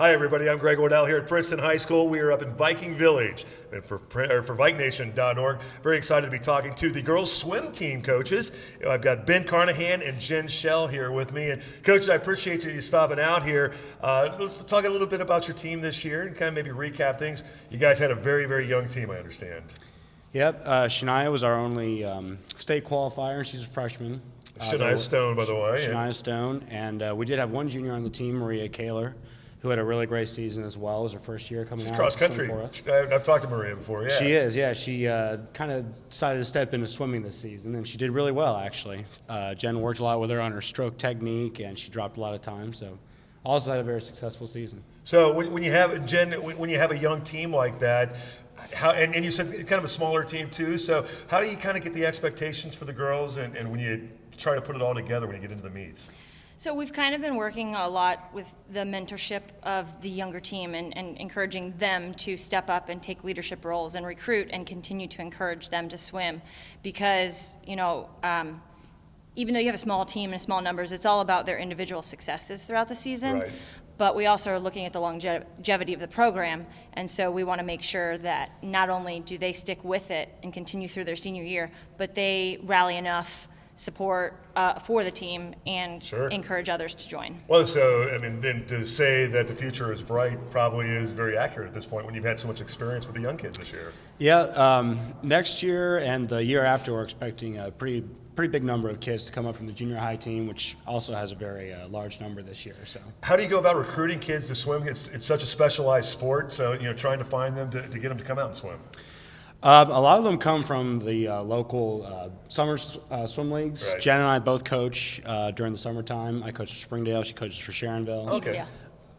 Hi, everybody. I'm Greg Waddell here at Princeton High School. We are up in Viking Village and for VikeNation.org. Very excited to be talking to the girls' swim team coaches. I've got Ben Carnahan and Schell here with me. And coaches, I appreciate you stopping out here. Let's talk a little bit about your team this year and kind of maybe recap things. You guys had a very, very young team, I understand. Yep. Shania was our only state qualifier. She's a freshman. Shania Stone, by the way. Shania Stone. And we did have one junior on the team, Maria Kaler, who had a really great season as well. It was her first year coming out. Cross country. For us. I've talked to Maria before, yeah. She is, yeah. She kind of decided to step into swimming this season, and she did really well, actually. Jen worked a lot with her on her stroke technique, and she dropped a lot of time. So also had a very successful season. So when you have, Jen, when you have a young team like that, and you said kind of a smaller team too, so how do you kind of get the expectations for the girls and when you try to put it all together when you get into the meets? So we've kind of been working a lot with the mentorship of the younger team and encouraging them to step up and take leadership roles and recruit and continue to encourage them to swim because, you know, even though you have a small team and small numbers, it's all about their individual successes throughout the season. Right. But we also are looking at the longevity of the program, and so we want to make sure that not only do they stick with it and continue through their senior year, but they rally enough support for the team and encourage others to join. Well, so, I mean, then to say that the future is bright probably is very accurate at this point when you've had so much experience with the young kids this year. Yeah, next year and the year after we're expecting a pretty big number of kids to come up from the junior high team, which also has a very large number this year. So, how do you go about recruiting kids to swim? It's such a specialized sport, so trying to find them to get them to come out and swim. A lot of them come from the local summer swim leagues. Right. Jen and I both coach during the summertime. I coach for Springdale. She coaches for Sharonville. Okay. Yeah.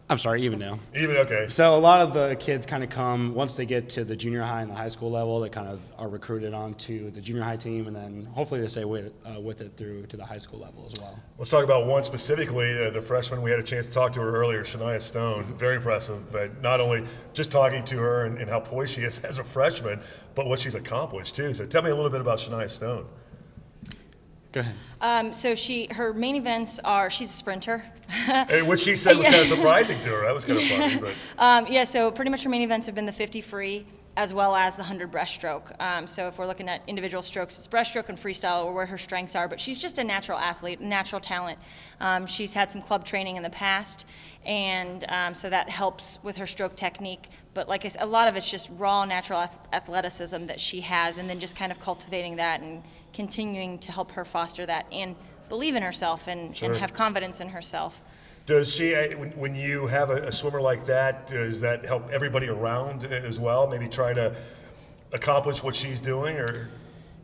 I'm sorry, Evendale. Okay. So a lot of the kids kind of come, once they get to the junior high and the high school level, they kind of are recruited onto the junior high team, and then hopefully they stay with it through to the high school level as well. Let's talk about one specifically, the freshman. We had a chance to talk to her earlier, Shania Stone. Very impressive. Not only just talking to her and how poised she is as a freshman, but what she's accomplished too. So tell me a little bit about Shania Stone. Go ahead. So her main events are she's a sprinter. Which she said was kind of surprising to her. That was kind of funny. But. So pretty much her main events have been the 50 free as well as the 100 breaststroke. So if we're looking at individual strokes, it's breaststroke and freestyle or where her strengths are. But she's just a natural athlete, natural talent. She's had some club training in the past, and so that helps with her stroke technique. But like I said, a lot of it's just raw natural athleticism that she has, and then just kind of cultivating that and continuing to help her foster that and believe in herself and have confidence in herself. Does she, when you have a swimmer like that, does that help everybody around as well? Maybe try to accomplish what she's doing, or?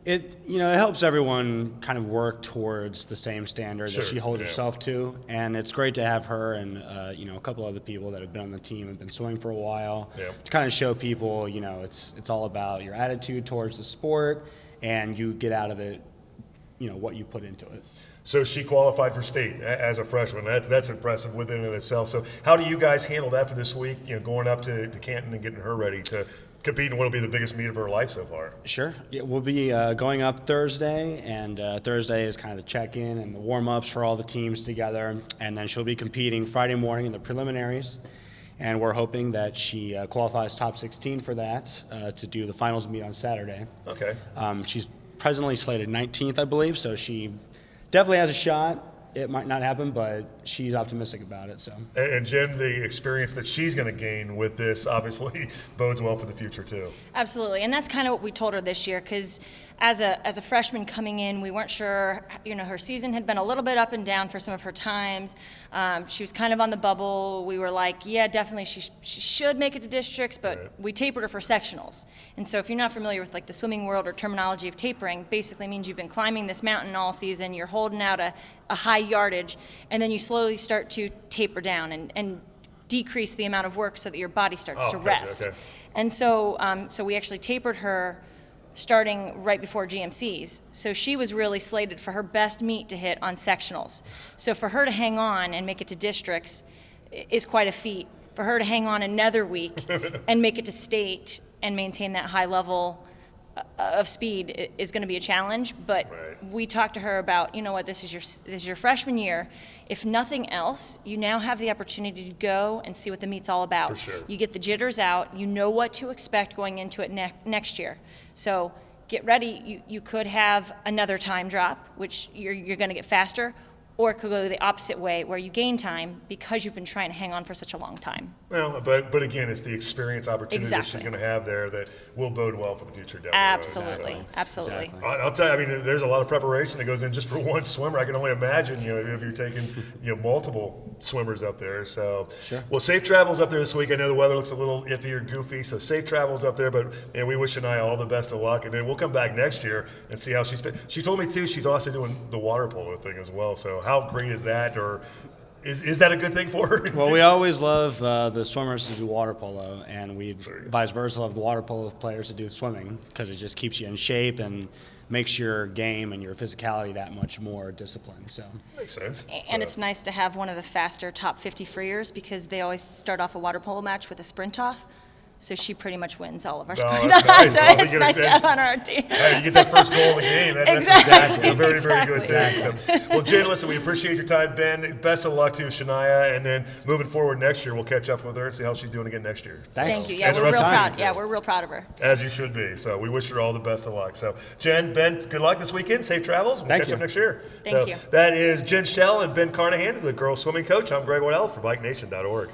It helps everyone kind of work towards the same standard that she holds herself to, and it's great to have her and a couple other people that have been on the team and been swimming for a while to kind of show people it's all about your attitude towards the sport, and you get out of it what you put into it. So she qualified for state as a freshman. That's impressive within and itself. So how do you guys handle that for this week? Going up to Canton and getting her ready to compete in what will be the biggest meet of her life so far. Sure. Yeah, we'll be going up Thursday, and Thursday is kind of the check-in and the warm-ups for all the teams together, and then she'll be competing Friday morning in the preliminaries, and we're hoping that she qualifies top 16 for that to do the finals meet on Saturday. Okay. She's presently slated 19th, I believe, so she definitely has a shot. It might not happen, but she's optimistic about it. So. And Jen, the experience that she's going to gain with this obviously bodes well for the future too. Absolutely, and that's kind of what we told her this year because as a freshman coming in, we weren't sure. Her season had been a little bit up and down for some of her times. She was kind of on the bubble. We were like, yeah, definitely she should make it to districts, but we tapered her for sectionals. And so if you're not familiar with like the swimming world or terminology of tapering, basically means you've been climbing this mountain all season. You're holding out a high yardage, and then you slowly start to taper down and decrease the amount of work so that your body starts to rest. Okay. And so we actually tapered her starting right before GMCs. So she was really slated for her best meet to hit on sectionals. So for her to hang on and make it to districts is quite a feat. For her to hang on another week and make it to state and maintain that high level of speed is going to be a challenge, but we talked to her about, you know what, this is your freshman year. If nothing else, you now have the opportunity to go and see what the meet's all about. For sure. You get the jitters out. You know what to expect going into it next year. So get ready. You could have another time drop, which you're going to get faster, or it could go the opposite way where you gain time because you've been trying to hang on for such a long time. Well, but again, it's the experience opportunity that she's Exactly. going to have there that will bode well for the future down the road. Absolutely, absolutely. Exactly. I'll tell you, I mean, there's a lot of preparation that goes in just for one swimmer. I can only imagine, if you're taking, multiple swimmers up there. So, Sure. Well, safe travels up there this week. I know the weather looks a little iffy or goofy, so safe travels up there. But we wish Shania all the best of luck, and then we'll come back next year and see how she's been. She told me too, she's also doing the water polo thing as well. So, how great is that? Or is that a good thing for her? Well, we always love the swimmers to do water polo, and we vice versa love the water polo players to do swimming because it just keeps you in shape and makes your game and your physicality that much more disciplined. So Makes sense. And it's nice to have one of the faster top 50 freers because they always start off a water polo match with a sprint off. So she pretty much wins all of our sprint that's offs. nice. So Well, it's nice to have on our team. Hey, you get that first goal in the game. That's Exactly. a very, very good thing. So, well, Jen, listen, we appreciate your time, Ben. Best of luck to Shania, and then moving forward next year, we'll catch up with her and see how she's doing again next year. Thanks. Thank you. Yeah, And the we're rest real of the proud. team, Yeah, too. we're real proud of her. As you should be. So we wish her all the best of luck. So, Jen, Ben, good luck this weekend. Safe travels. We'll Thank catch you. up next year. Thank you. That is Jen Schell and Ben Carnahan, the girls swimming coach. I'm Greg Waddell for BikeNation.org.